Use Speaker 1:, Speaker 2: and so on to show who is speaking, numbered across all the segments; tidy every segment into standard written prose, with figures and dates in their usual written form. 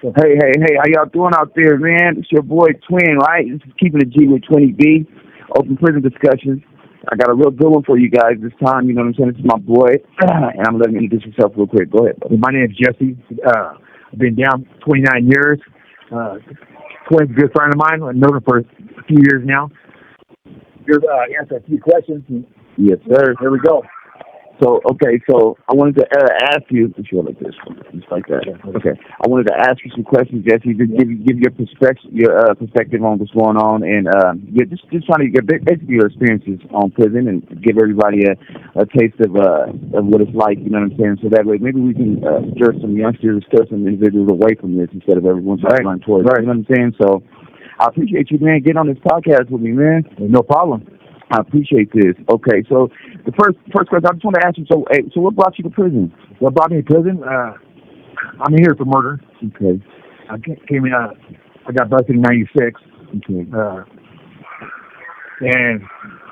Speaker 1: Hey, how y'all doing out there, man? It's your boy Twin, right? This is Keeping It G with 20B, Open Prison Discussions. I got a real good one for you guys this time, you know what I'm saying? This is my boy, and I'm letting you introduce yourself real quick. Go ahead.
Speaker 2: My name is Jesse. I've been down 29 years. Twin's a good friend of mine. I've known him for a few years now. Here's answer a few questions.
Speaker 1: Yes, sir.
Speaker 2: Here we go.
Speaker 1: So I wanted to ask you, like this, just like that. Okay. I wanted to ask you some questions, Jesse. Just give your perspective on what's going on, and just trying to get basically your experiences on prison and give everybody a taste of what it's like. You know what I'm saying? So that way, maybe we can stir some youngsters, stir some individuals away from this instead of everyone trying to run towards. Right. You know what I'm saying? So I appreciate you, man, getting on this podcast with me, man.
Speaker 2: No problem.
Speaker 1: I appreciate this. Okay, so the first question I just want to ask you. So what brought you to prison?
Speaker 2: What brought me to prison? I'm here for murder.
Speaker 1: Okay.
Speaker 2: I came in. I got busted in '96.
Speaker 1: Okay.
Speaker 2: And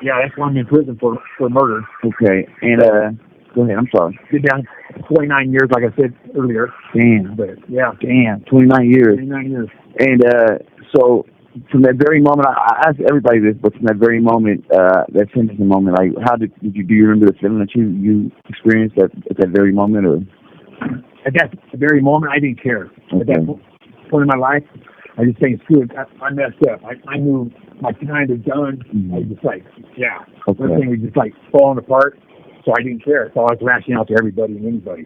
Speaker 2: yeah, that's why I'm in prison for murder.
Speaker 1: Okay. And go ahead. I'm sorry.
Speaker 2: Been down 29 years, like I said earlier.
Speaker 1: Damn.
Speaker 2: But yeah.
Speaker 1: Damn. 29 years.
Speaker 2: 29 years.
Speaker 1: And so from that very moment, I ask everybody this, but from that very moment, that sentencing moment, like, how do you remember the feeling that you experienced at that very moment, or?
Speaker 2: At that very moment, I didn't care.
Speaker 1: Okay.
Speaker 2: At that point in my life, I just think, screw it, I messed up. I knew my time was done.
Speaker 1: Mm-hmm.
Speaker 2: I was just like, yeah.
Speaker 1: Okay.
Speaker 2: Everything was just like falling apart. So I didn't care. So I was lashing out to everybody and anybody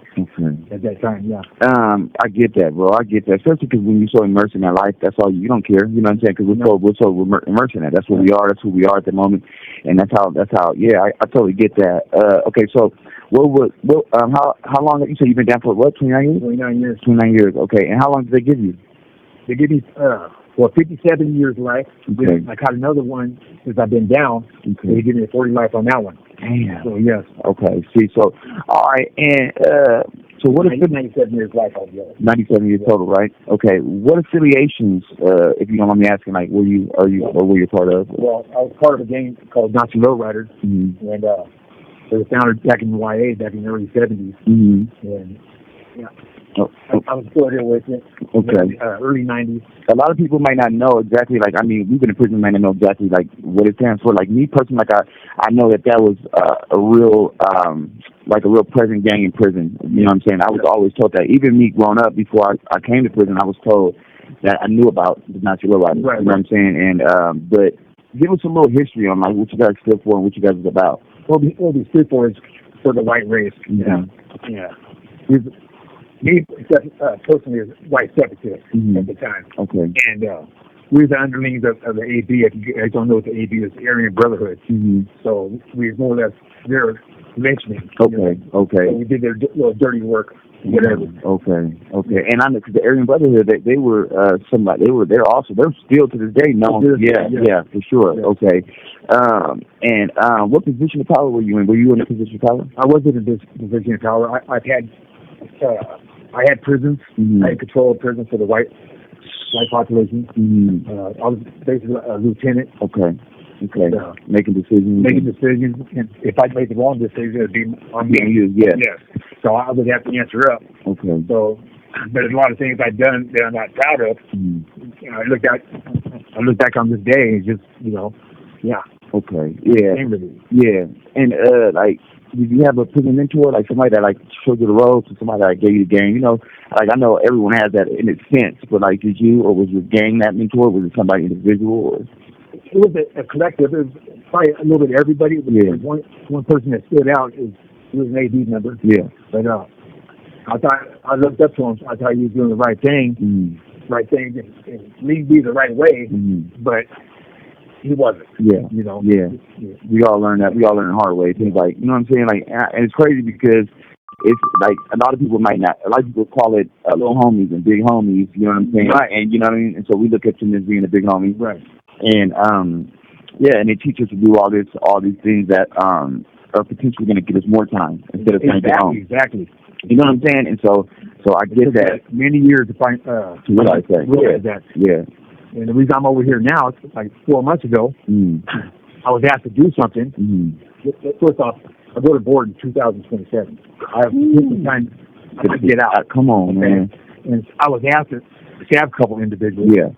Speaker 2: at that time, yeah.
Speaker 1: I get that, bro. I get that. Especially because when you're so immersed in that life, that's all you don't care. You know what I'm saying? Because we're so immersed in that. That's what we are. That's who we are at the moment, and that's how. Yeah, I totally get that. Okay, so how long? You said you've been down for what? 29 years.
Speaker 2: 29 years.
Speaker 1: 29 years. Okay, and how long did they give you?
Speaker 2: They give me 57 years life.
Speaker 1: Okay.
Speaker 2: I caught another one since I've been down.
Speaker 1: Okay.
Speaker 2: They give me 40 life on that one.
Speaker 1: Damn.
Speaker 2: So yes.
Speaker 1: Okay. See, so all right, and so what is
Speaker 2: 97 years life altogether?
Speaker 1: 97 years total, right? Okay. What affiliations, if you don't mind me asking, like, were you part of?
Speaker 2: Well, I was part of a gang called Nazi Lowriders,
Speaker 1: mm-hmm.
Speaker 2: and it was founded back in YA back in the early 70s.
Speaker 1: Mm-hmm.
Speaker 2: And yeah.
Speaker 1: Oh.
Speaker 2: I was still here with it.
Speaker 1: Okay.
Speaker 2: Early 90s.
Speaker 1: A lot of people might not know exactly, like, I mean, we've been in prison, might not know exactly, like, what it stands for. Like, me personally, like, I know that was a real present gang in prison. You know what I'm saying? I was always told that. Even me growing up, before I came to prison, I was told that I knew about the Nazi Lowriders. Right. You know what I'm saying? And, but give us a little history on, like, what you guys stood for and what you guys was about.
Speaker 2: What we stood for is for the white race.
Speaker 1: Yeah.
Speaker 2: Yeah. Me, personally, is white separatist at the time.
Speaker 1: Okay.
Speaker 2: And we were the underlings of the AB. If you guys don't know what the AB is, the Aryan Brotherhood.
Speaker 1: Mm-hmm.
Speaker 2: So we were more or less their lynchmen.
Speaker 1: Okay. Okay.
Speaker 2: So we did their little dirty work. Whatever.
Speaker 1: Okay. And I know, because the Aryan Brotherhood, they were they're also, they're still to this day known. Yeah, for sure. Yeah. Okay. And what position of power were you in? Were you in a position of power?
Speaker 2: I wasn't in this position of power. I had prisons.
Speaker 1: Mm-hmm.
Speaker 2: I had control of prisons for the white population.
Speaker 1: Mm-hmm.
Speaker 2: I was basically a lieutenant.
Speaker 1: Okay. Making decisions.
Speaker 2: And if I made the wrong decision, it'd be on me.
Speaker 1: Yes.
Speaker 2: So I would have to answer up.
Speaker 1: Okay.
Speaker 2: So, but there's a lot of things I've done that I'm not proud of.
Speaker 1: Mm-hmm.
Speaker 2: You know, I look back on this day and just, yeah.
Speaker 1: Okay. Yeah. Yeah. And like, did you have a prison mentor, like somebody that like showed you the ropes, or somebody that gave you the game? You know, like, I know everyone has that in its sense, but like, did you, or was your gang that mentor? Was it somebody individual? Or?
Speaker 2: It was a collective. It was probably a little bit of everybody.
Speaker 1: Yeah.
Speaker 2: One person that stood out was an AD member.
Speaker 1: Yeah.
Speaker 2: But I looked up to him. I thought he was doing the right thing, and leading me the right way.
Speaker 1: Mm-hmm.
Speaker 2: But he wasn't.
Speaker 1: Yeah. Yeah. We all learned that. We all learned the hard way. Things like, you know what I'm saying? Like, and it's crazy because it's like a lot of people call it little homies and big homies. You know what I'm saying?
Speaker 2: Right.
Speaker 1: And you know what I mean? And so we look at them as being a big homie.
Speaker 2: Right.
Speaker 1: And and they teach us to do all these things that are potentially going to give us more time instead of staying at home.
Speaker 2: Exactly.
Speaker 1: You know what I'm saying? And so I get that.
Speaker 2: Many years to find
Speaker 1: to realize
Speaker 2: that.
Speaker 1: Yeah. And
Speaker 2: the reason I'm over here now, it's like 4 months ago, I was asked to do something. First off, I go to board in 2027. I have some time to get out.
Speaker 1: Come on, man.
Speaker 2: And I was asked say I have a couple individuals.
Speaker 1: Yeah.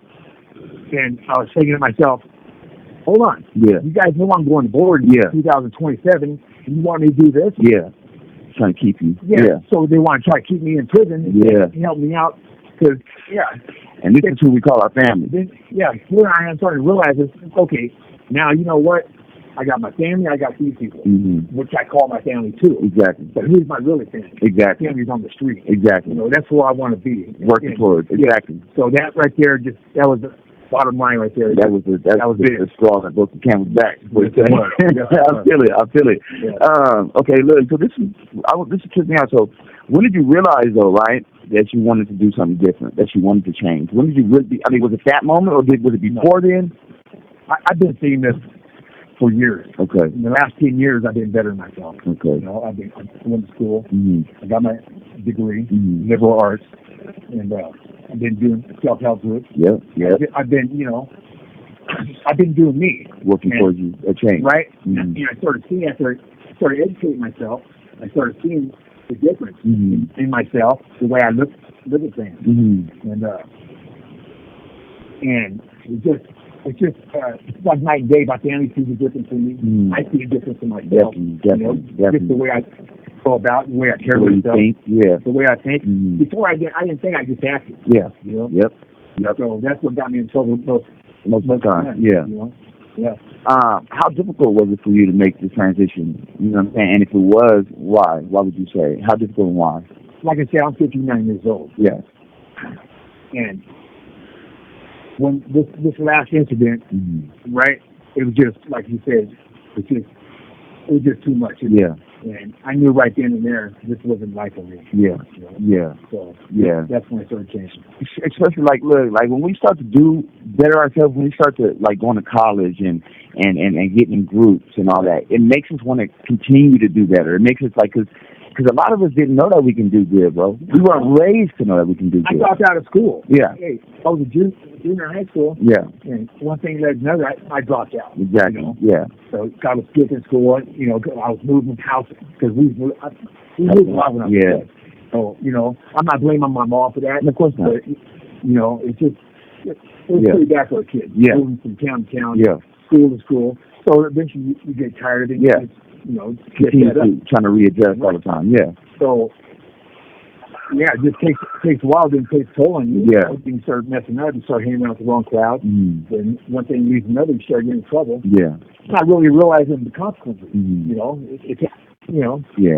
Speaker 2: And I was thinking to myself, hold on.
Speaker 1: Yeah.
Speaker 2: You guys know I'm going to board in
Speaker 1: Yeah.
Speaker 2: 2027. And you want me to do this?
Speaker 1: Yeah. Trying to keep you.
Speaker 2: Yeah. So they want to try to keep me in prison and help me out. Because,
Speaker 1: And this is who we call our family.
Speaker 2: Then, here I am starting to realize this. Okay, now you know what? I got my family, I got these people, which I call my family too.
Speaker 1: Exactly.
Speaker 2: But who's my really family?
Speaker 1: Exactly.
Speaker 2: Family's on the street.
Speaker 1: Exactly.
Speaker 2: You know, that's where I want to be.
Speaker 1: Working towards. Exactly.
Speaker 2: So that right there, that was the bottom line right there.
Speaker 1: That was the straw that broke the camel's back. I feel it. Yeah. Okay, look. So this tripped me out. So when did you realize, though, right, that you wanted to do something different, that you wanted to change? When did you really? I mean, was it that moment, or was it before then?
Speaker 2: I've been seeing this for years.
Speaker 1: Okay.
Speaker 2: In the last 10 years, I've been bettering myself.
Speaker 1: Okay.
Speaker 2: You know, I went to school. I got my degree, liberal arts, and I've been doing self-help groups.
Speaker 1: Yeah.
Speaker 2: I've been, I've been doing me.
Speaker 1: Working towards you, a change.
Speaker 2: Right? And I started seeing, after I started educating myself, I started seeing the difference in myself, the way I look at things. And it's like night and day. My family sees a difference in me. I see a difference in myself.
Speaker 1: Definitely.
Speaker 2: Just the way I go about, the way I care about myself. The way I think. Before I didn't think, I just acted.
Speaker 1: Yeah.
Speaker 2: Yep. So that's what got me in trouble most of the time.
Speaker 1: Yeah.
Speaker 2: Yeah.
Speaker 1: How difficult was it for you to make the transition? You know what I'm saying? And if it was, why? Why would you say? How difficult and why?
Speaker 2: Like I said, I'm 59 years old.
Speaker 1: Yes.
Speaker 2: And when this last incident, right, it was just, like you said, it was just too much. And I knew right then and there, this wasn't life for me. So, that's when I started changing.
Speaker 1: Especially, look, when we start to do better ourselves, when we start to, going to college and getting in groups and all that, it makes us want to continue to do better. It makes us, because a lot of us didn't know that we can do good, bro. We weren't raised to know that we can do good.
Speaker 2: I dropped out of school.
Speaker 1: Yeah.
Speaker 2: Hey, I was a junior high school.
Speaker 1: Yeah.
Speaker 2: And one thing led to another, I dropped out.
Speaker 1: Exactly. Yeah.
Speaker 2: So I was skipping school. I was moving houses because we moved a lot when I was a kid. So, I'm not blaming my mom for that.
Speaker 1: Of course not.
Speaker 2: But, it was pretty bad for a kid.
Speaker 1: Yeah.
Speaker 2: Moving from town to town,
Speaker 1: school
Speaker 2: to school. So eventually you get tired of it.
Speaker 1: Yeah.
Speaker 2: Continue
Speaker 1: trying to readjust all the time. Yeah.
Speaker 2: So, it just takes a while, then it takes a toll on you.
Speaker 1: Yeah.
Speaker 2: Things start messing up, you start hanging out with the wrong crowd. Then one thing leads to another, you start getting in trouble.
Speaker 1: Yeah.
Speaker 2: Not really realizing the consequences. It takes, a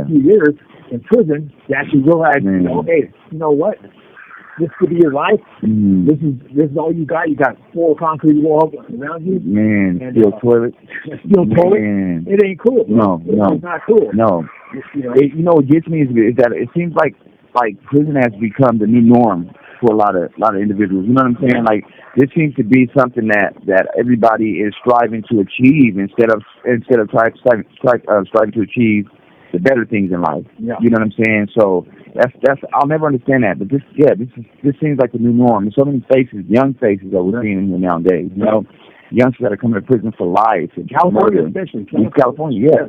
Speaker 2: few years in prison to actually realize, hey, you know what? This could be your life. This is all you got. You got 4 concrete walls around you.
Speaker 1: Man, and, steel toilet.
Speaker 2: Steel toilet. It ain't cool.
Speaker 1: No.
Speaker 2: It's not cool.
Speaker 1: No. What gets me is that it seems like prison has become the new norm for a lot of individuals. You know what I'm saying? Like, this seems to be something that everybody is striving to achieve instead of striving to achieve the better things in life.
Speaker 2: Yeah.
Speaker 1: You know what I'm saying? So that's I'll never understand that. But this seems like the new norm. There's so many faces, young faces that we're seeing here nowadays. You know, youngsters that are coming to prison for life. In
Speaker 2: California, especially.
Speaker 1: California, yeah.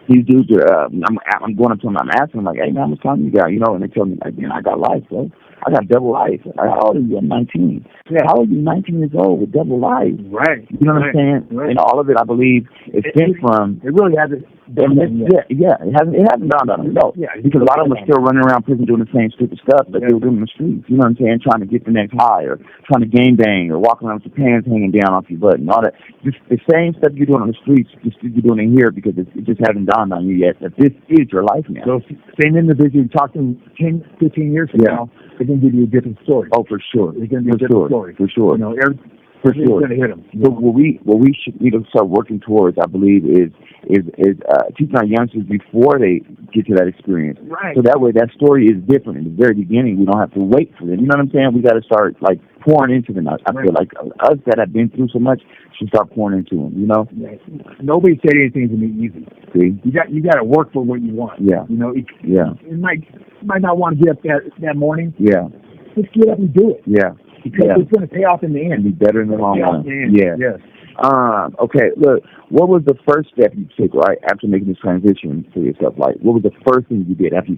Speaker 1: These dudes are. I'm going up to them. I'm asking them, like, hey man, how much time you got? And they tell me, like, I got life, bro. I got double life. How old are you? I'm 19. Yeah. How old are you? 19 years old with double life.
Speaker 2: Right.
Speaker 1: You know what I'm saying?
Speaker 2: Right.
Speaker 1: And all of it, I believe, is stemmed from.
Speaker 2: It really hasn't.
Speaker 1: It hasn't dawned on them. No. Yeah. Because a lot of them are still running around prison doing the same stupid stuff that they were doing in the streets. You know what I'm saying? Trying to get the next high, or trying to gang bang, or walking around with your pants hanging down off your butt, and all that. Just the same stuff you're doing on the streets, just you're doing it here because it just hasn't dawned on you yet that this is your life now.
Speaker 2: So same individual you talk to 10, 15 years from now, they're going to give you a different story.
Speaker 1: Oh, for sure.
Speaker 2: It's going to be a different story.
Speaker 1: For sure.
Speaker 2: For sure. Going to hit them.
Speaker 1: So what we should need to start working towards, I believe, is teaching our youngsters before they get to that experience.
Speaker 2: Right.
Speaker 1: So that way, that story is different in the very beginning. We don't have to wait for them. You know what I'm saying? We got to start pouring into them. I feel like us that have been through so much should start pouring into them. You know.
Speaker 2: Right. Nobody said anything's gonna be easy.
Speaker 1: See.
Speaker 2: You got to work for what you want.
Speaker 1: Yeah.
Speaker 2: You might not want to get up that morning.
Speaker 1: Yeah.
Speaker 2: Just get up and do it.
Speaker 1: Yeah.
Speaker 2: Because it's going to pay off in the end.
Speaker 1: Be better in the long run.
Speaker 2: Yeah. Yes.
Speaker 1: Okay, look, what was the first step you took, right, after making this transition for yourself? Like, what was the first thing you did after you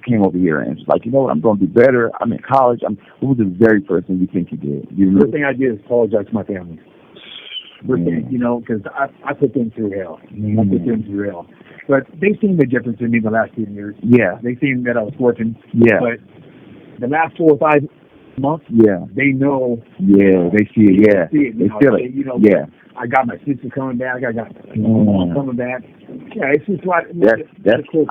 Speaker 1: came over here and was like, you know what, I'm going to do better. I'm in college. What was the very first thing you think you did?
Speaker 2: First thing I did is apologize to my family. First thing, because I put them through hell. I put them through hell. But they've seen the difference in me the last 10 years.
Speaker 1: Yeah.
Speaker 2: They've seen that I was working.
Speaker 1: Yeah.
Speaker 2: But the last 4 or 5 months, they know.
Speaker 1: Yeah, they see it. Yeah, they feel it. Yeah.
Speaker 2: I got my sister coming back. I got my mom coming back. Yeah, it's just like
Speaker 1: that's
Speaker 2: cool.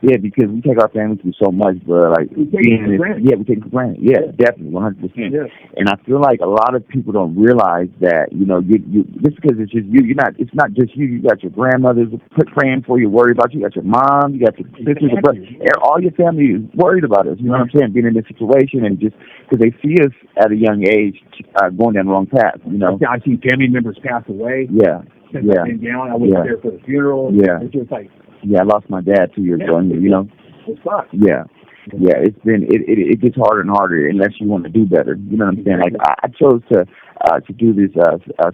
Speaker 1: Yeah, because we take our family through so much, but like
Speaker 2: we take it for granted.
Speaker 1: Yeah, we take it for granted. Yeah, definitely, 100%.
Speaker 2: Yeah.
Speaker 1: And I feel like a lot of people don't realize that you just because it's just you, it's not just you. You got your grandmothers praying for you, worried about you. You got your mom, you got your sisters, your brothers. All your family is worried about us. You know what I'm saying? Being in this situation and just because they see us at a young age going down the wrong path.
Speaker 2: I see family members pass away.
Speaker 1: Yeah.
Speaker 2: Since I've been down, I wasn't there for the funeral.
Speaker 1: Yeah.
Speaker 2: It's just like.
Speaker 1: Yeah, I lost my dad 2 years ago.
Speaker 2: It sucks.
Speaker 1: Yeah. Yeah, it gets harder and harder unless you want to do better. You know what I'm saying? Like I chose to do this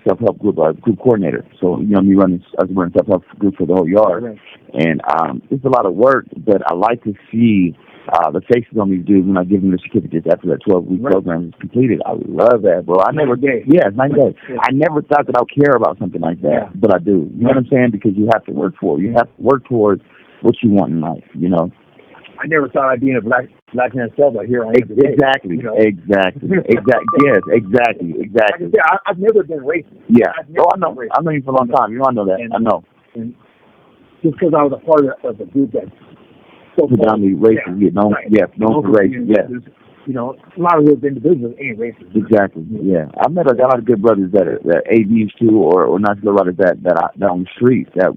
Speaker 1: self-help group coordinator. So me running self-help group for the whole yard, and it's a lot of work. But I like to see the faces on these dudes when I give them the certificates after that 12-week program is completed. I love that, bro. It's 9 days. I never thought that I'd care about something like that, but I do. You know what I'm saying? Because you have to work for it. You have to work towards what you want in life.
Speaker 2: I never thought I'd be in a black man's cell, but here I am.
Speaker 1: Exactly. Yes, exactly.
Speaker 2: Like I said, I've never been racist.
Speaker 1: Yeah. I know. I know you for a long time. I know that. I know.
Speaker 2: And just because I was a part of the group that
Speaker 1: predominantly racist, known for race. Yeah.
Speaker 2: A lot of those individuals ain't racist.
Speaker 1: Exactly. Yeah. I met a lot of good brothers that ADs too, or not good brothers that on the street that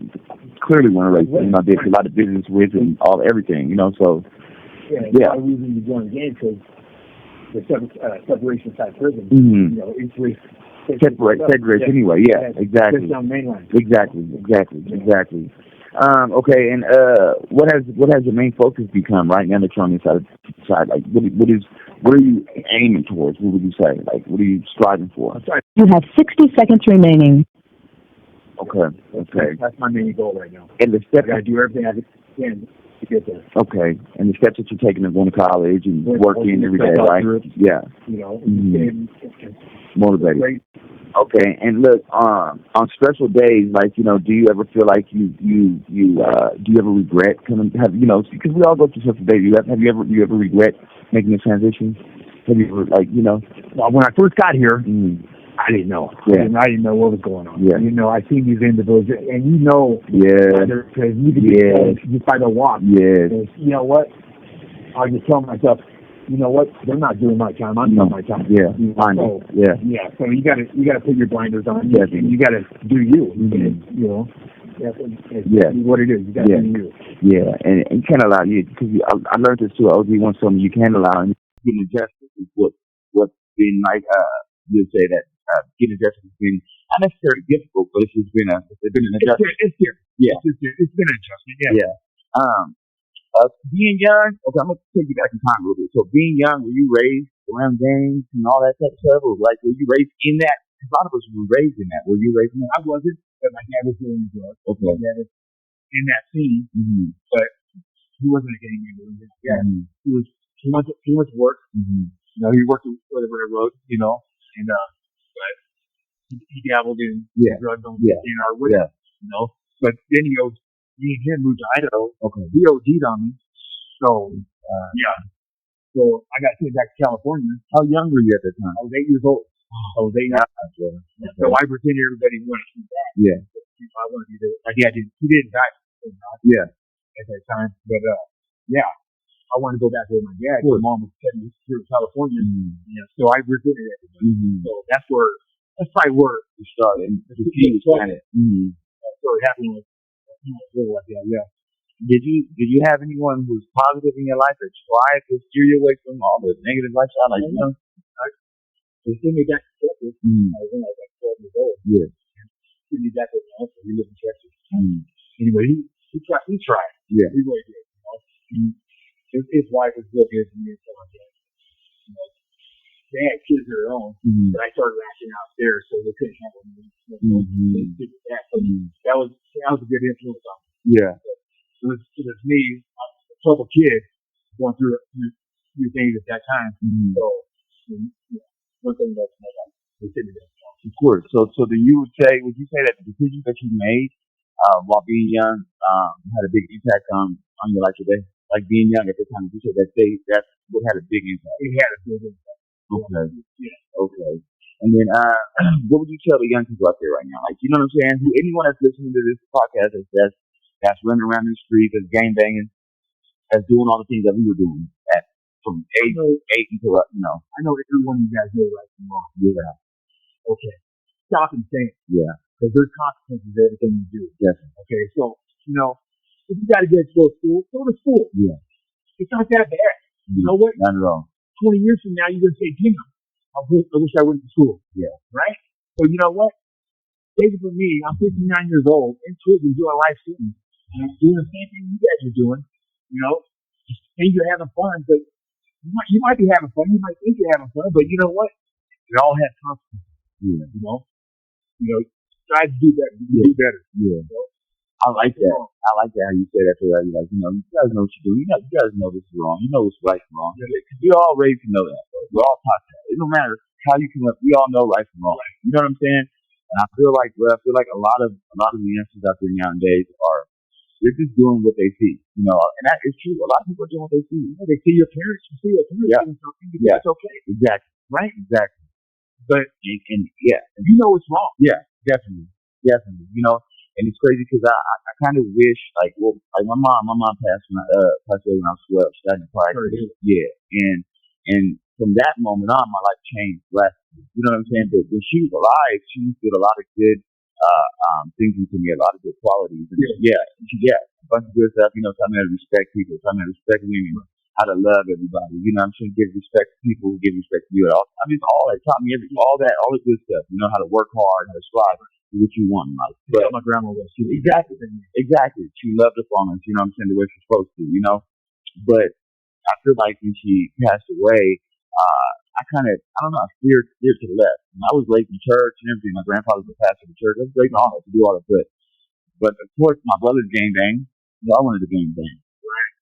Speaker 1: clearly weren't racist. Did a lot of business with and everything. So.
Speaker 2: Yeah. The reason you join the game because the separation side prison. It's racist.
Speaker 1: Segregate anyway. Yeah. Exactly.
Speaker 2: Just on mainline.
Speaker 1: Exactly. Okay, and what has your main focus become right now that you're on this side? Like, what are you aiming towards? What would you say? Like, what are you striving for?
Speaker 3: You have 60 seconds remaining.
Speaker 1: Okay.
Speaker 2: That's my main goal right now.
Speaker 1: And the steps
Speaker 2: I do everything I can to get there.
Speaker 1: Okay, and the steps that you're taking is going to college and working every day, right? Yeah. Motivated.
Speaker 2: Great.
Speaker 1: Okay, and look, on stressful days, like do you ever feel like do you ever regret coming? Because we all go through stressful days. Do you ever regret making the transition? Have you ever
Speaker 2: Well, when I first got here, I didn't know.
Speaker 1: Yeah.
Speaker 2: I didn't know what was going on.
Speaker 1: Yeah.
Speaker 2: I seen these individuals, and
Speaker 1: Yeah.
Speaker 2: Just by their walk.
Speaker 1: Yeah.
Speaker 2: And you know what? I was just telling myself, you know what? They're not doing my time. I'm doing my time.
Speaker 1: Yeah.
Speaker 2: Yeah. So you gotta put your blinders on.
Speaker 1: Yes.
Speaker 2: And you gotta do you. That's what it is. You gotta do you.
Speaker 1: Yeah. And you can't allow because I learned this too. OG once told me you can't allow getting adjusted is what's been like. You'd say that getting adjusted has been not necessarily difficult, but it's been an adjustment.
Speaker 2: It's here.
Speaker 1: Yeah.
Speaker 2: It's been an adjustment.
Speaker 1: Yeah. Being young, okay, I'm gonna take you back in time a little bit. So being young, were you raised around gangs and all that type of stuff, or were you raised in that? A lot of us were raised in that. Were you raised in that?
Speaker 2: I wasn't, but my dad was doing drugs.
Speaker 1: Okay.
Speaker 2: My dad was in that scene, but he wasn't a gang member. Yeah, he was. He went to work. He worked for the railroad. And but he dabbled in drugs on our way. But then me and him moved to Idaho.
Speaker 1: Okay.
Speaker 2: He OD'd on me. So, So I got sent back to California.
Speaker 1: How young were you at that time?
Speaker 2: I was 8 years old. So I pretended everybody wanted to be back.
Speaker 1: Yeah.
Speaker 2: I wanted to do it. My dad didn't. He didn't die.
Speaker 1: Yeah.
Speaker 2: At that time. But, I wanted to go back with my dad. My mom was sending me here in California. So I resented everybody. So that's probably where it started. The key planet. That's where it happened. Like that, yeah.
Speaker 1: Did you have anyone who's positive in your life that tried to steer you away from all the negative lifestyle?
Speaker 2: They sent me back to Texas. I was when I was like 12 years old.
Speaker 1: Yeah.
Speaker 2: Sent me back with my uncle. He lived in Texas. Anyway, he tried.
Speaker 1: Yeah.
Speaker 2: He really did. His wife was real good to me and stuff like that. they had kids of their own, but I started lashing out there, so they couldn't handle me. That was a good influence on me.
Speaker 1: Yeah.
Speaker 2: It was me, a troubled kid, going through things at that time. So, one thing that considered that.
Speaker 1: Of course. So would you say that the decisions that you made while being young had a big impact on your life today? Like being young at the time, you said that's what had a big impact.
Speaker 2: It had a big impact.
Speaker 1: Okay.
Speaker 2: Yeah.
Speaker 1: Okay. And then, what would you tell the young people out there right now? Like, you know what I'm saying? Anyone that's listening to this podcast that's running around the street, that's gang banging, that's doing all the things that we were doing from eight until
Speaker 2: I know every one of you guys know right from wrong.
Speaker 1: Yeah.
Speaker 2: Okay. Stop and think.
Speaker 1: Yeah.
Speaker 2: Because there's consequences to everything you do.
Speaker 1: Definitely.
Speaker 2: Okay. So, if you got to get to go to school.
Speaker 1: Yeah.
Speaker 2: It's not that bad. You know what?
Speaker 1: Not at all.
Speaker 2: 20 years from now, you're going to say, damn, I wish I went to school.
Speaker 1: Yeah.
Speaker 2: Right? So, you know what? Take it from me. I'm 59 years old, in prison, doing life sentence. And I'm doing the same thing you guys are doing. Just think you're having fun, but you might be having fun. You might think you're having fun, but you know what? It all has consequences.
Speaker 1: Yeah.
Speaker 2: Try to do better. Do better.
Speaker 1: Yeah. I like that. I like that how you say that to her. Like, you guys know what you're doing. You guys know this is wrong. You know what's right and wrong. Because we're all raised to know that. Bro. We're all taught that. It don't matter how you come up. We all know right from wrong. You know what I'm saying? And I feel like a lot of the youngsters out there nowadays they're just doing what they see. And that is true. A lot of people are doing what they see. They see your parents. You see your parents doing something. It's okay. Exactly. Right? Exactly. But and
Speaker 2: you know it's wrong.
Speaker 1: Yeah, definitely. And it's crazy because I kind of wish, like my mom passed away when I was 12. She died in a car accident. Yeah, and from that moment on, my life changed drastically. You know what I'm saying? But when she was alive, she did a lot of good things into me, a lot of good qualities. And a bunch of good stuff. Taught me how to respect people, taught me how to respect women, how to love everybody. I'm sure give respect to people, give respect to you at all. I mean, all that taught me all the good stuff. How to work hard, how to strive. What you want in life.
Speaker 2: But my grandma was too.
Speaker 1: Exactly. She loved us on us, the way she's supposed to, But I feel like when she passed away, I don't know, I steered to the left. And I was raised in church and everything. My grandfather was a pastor of the church. I was raised on it to do all that good. But of course, my brother's gang bang. I wanted to gang bang. Right.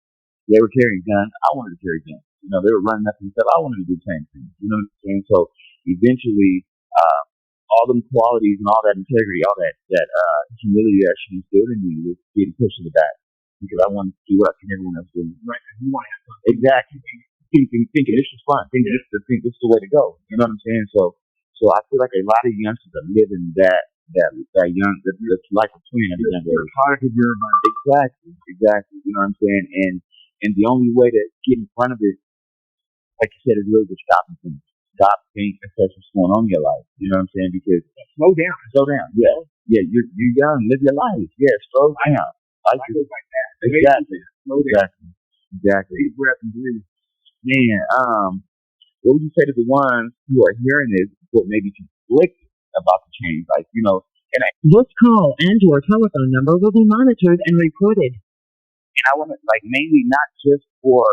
Speaker 1: They were carrying guns. I wanted to carry guns. They were running up and stuff. I wanted to do the same thing. You know what I'm saying? So eventually, all them qualities and all that integrity, all that humility that she instilled in me was getting pushed to the back because I wanted to do what I think everyone else doing.
Speaker 2: Right. You want to have fun.
Speaker 1: Exactly. Thinking this is fun. Thinking this is the way to go. You know what I'm saying? So I feel like a lot of youngsters are living that life of twin at a young age.
Speaker 2: Product of your environment.
Speaker 1: Exactly. You know what I'm saying? And the only way to get in front of it, like you said, is really just stopping things. Stop thinking that's what's going on in your life. You know what I'm saying? Because
Speaker 2: slow down.
Speaker 1: Yeah. You're young. Live your life. Yeah, slow down.
Speaker 2: Like that.
Speaker 1: Exactly.
Speaker 2: Slow down.
Speaker 1: Exactly.
Speaker 2: Deep breath and breathe.
Speaker 1: Man, what would you say to the ones who are hearing this but maybe conflicted about the change?
Speaker 4: This call and/or telephone number will be monitored and recorded.
Speaker 1: And I want to mainly not just for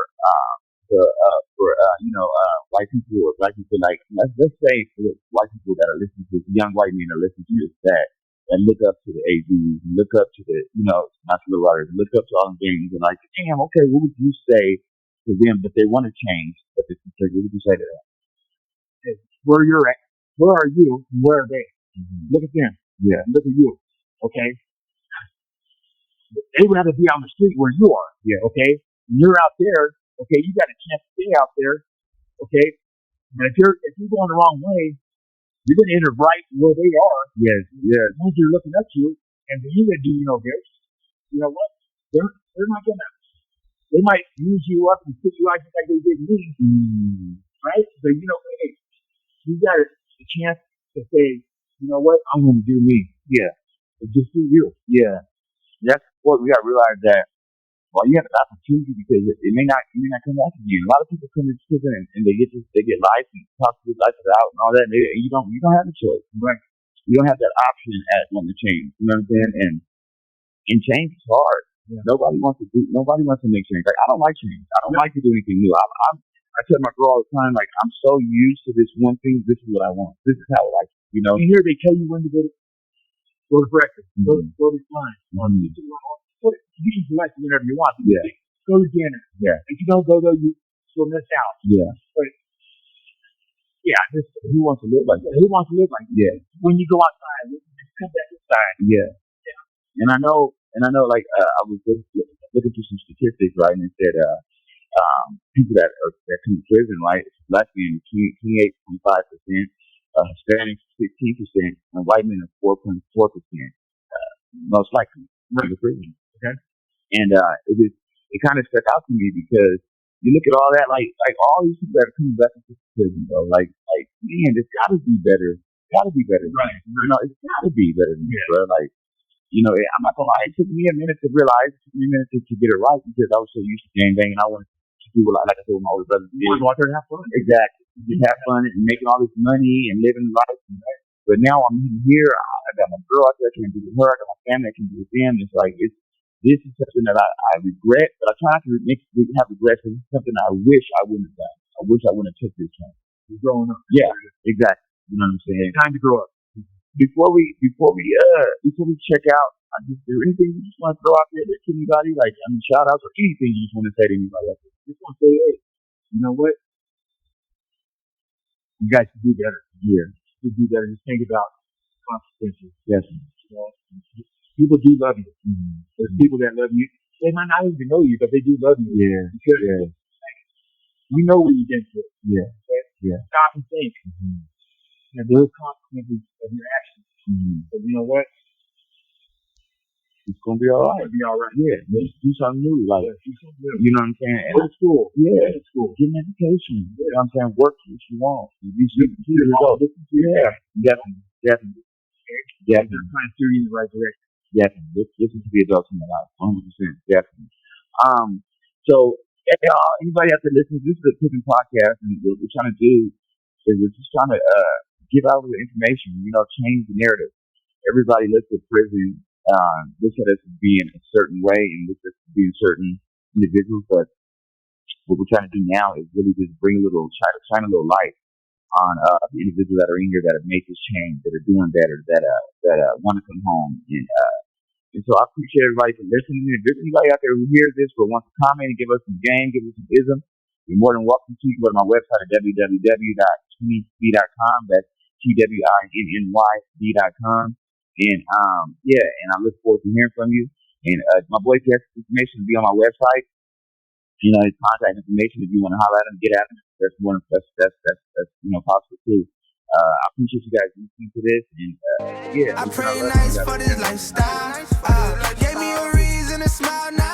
Speaker 1: white people or black people, let's say for the white people that are listening to this, young white men are listening to this, that look up to the AVs, look up to the, not to the writers, look up to all the games and damn, okay, what would you say to them that they want to change, but what would you say to them?
Speaker 2: Where you're at, where are you, and where are they? Mm-hmm. Look at them.
Speaker 1: Yeah.
Speaker 2: Look at you. Okay? They would rather be on the street where you are.
Speaker 1: Yeah.
Speaker 2: Okay? When you're out there, okay, you got a chance to stay out there. Okay? But if you're going the wrong way, you're going to enter right where they are.
Speaker 1: Yes.
Speaker 2: Once they're looking at you, and then you're going to do this. You know what? They're not going to. They might use you up and put you out just like they did me. Right? So, hey, you got a chance to say, you know what? I'm going to do me.
Speaker 1: Yeah.
Speaker 2: Just do you.
Speaker 1: Yeah. That's what we got to realize that. Well, you have an opportunity because it may not come back again. A lot of people come to prison and they get life and talk to life out and all that. And you don't have a choice.
Speaker 2: Right.
Speaker 1: You don't have that option at when to change. You know what I'm saying? And change is hard. Yeah. Nobody wants to make change. I don't like change. I don't like to do anything new. I tell my girl all the time, like, I'm so used to this one thing. This is what I want. This is how I like it. You know.
Speaker 2: You hear they tell you when to go to breakfast, go to lunch,
Speaker 1: Mm-hmm.
Speaker 2: you can select whenever you want.
Speaker 1: Yeah.
Speaker 2: Go to dinner.
Speaker 1: Yeah.
Speaker 2: If you don't go though, you'll miss out.
Speaker 1: Yeah.
Speaker 2: But yeah,
Speaker 1: Who wants to live like that?
Speaker 2: who wants to live like that?
Speaker 1: Yeah.
Speaker 2: When you go outside, come back inside.
Speaker 1: Yeah. And I know, like, I was just looking through some statistics, right, and it said, people that come to prison, right, black men 28.5%, Hispanics 16%, and white men are 4.4%, most likely to the prison.
Speaker 2: Okay.
Speaker 1: And it kind of stuck out to me because you look at all that, like all these people that are coming back into prison, though, like man, it's got to be better. It's got to be better.
Speaker 2: Right.
Speaker 1: You know, it's got to be better than this, bro. Like, you know, I'm not gonna lie. It took me a minute to realize. It took me a minute to get it right because I was so used to gang banging. I wanted to do what, like I told my older brother,
Speaker 2: You want to go out there and have fun.
Speaker 1: exactly, just have fun and making all this money and living life. But now I'm here. I got my girl out there. I can do with her. I got my family. I can do with them. It's like this is something that I regret, but I try not to have regrets. It's something I wish I wouldn't have done. I wish I wouldn't have took this chance.
Speaker 2: You're growing up.
Speaker 1: Yeah, exactly. You know what I'm saying?
Speaker 2: Time to grow up.
Speaker 1: Before we check out, is there anything you just want to throw out there to anybody? Like, I mean, shout outs or anything you just want to say to anybody out there?
Speaker 2: Just want to say, hey, you know what? You guys should do better.
Speaker 1: Yeah.
Speaker 2: You should do better. Just think about consequences.
Speaker 1: Yes.
Speaker 2: You know, people do love you.
Speaker 1: Mm-hmm.
Speaker 2: There's people that love you. They might not even know you, but they do love you.
Speaker 1: Yeah.
Speaker 2: Because we know what you've been through.
Speaker 1: Yeah.
Speaker 2: Okay?
Speaker 1: Yeah.
Speaker 2: Stop and think.
Speaker 1: Mm-hmm.
Speaker 2: And there's consequences of your actions.
Speaker 1: Mm-hmm.
Speaker 2: But you know what?
Speaker 1: It's gonna be all
Speaker 2: It's
Speaker 1: right.
Speaker 2: gonna be all right.
Speaker 1: Yeah. Let's do something new. Like,
Speaker 2: Do something new.
Speaker 1: you know what I'm saying?
Speaker 2: Go to school.
Speaker 1: Yeah.
Speaker 2: Go to school.
Speaker 1: Get an education. You know what I'm saying? Work what you want. These
Speaker 2: Listen to your
Speaker 1: Yeah.
Speaker 2: parents.
Speaker 1: Definitely.
Speaker 2: They're trying to steer you in the right direction.
Speaker 1: Definitely. Listen to the adults in your life. 100%. Definitely. So, hey, y'all, anybody out there listening, this is a cooking podcast, and what we're trying to do is we're just trying to give out the information, you know, change the narrative. Everybody looks at prison, looks at us as being a certain way and looks at us as being certain individuals, but what we're trying to do now is really just try to shine a little light on the individuals that are in here that have made this change, that are doing better, that want to come home. And so I appreciate everybody for listening. If there's anybody out there who hears this or wants to comment and give us some game, give us some ism, you're more than welcome to. You can go to my website at www.twinnyb.com. That's TWINNYB.com. And and I look forward to hearing from you. And my boy Jeff's information will be on my website. You know, his contact information if you want to holler at him, get at him. That's possible too. I appreciate you guys listening to this, and
Speaker 5: I pray nice for this lifestyle. Gave me a reason to smile now.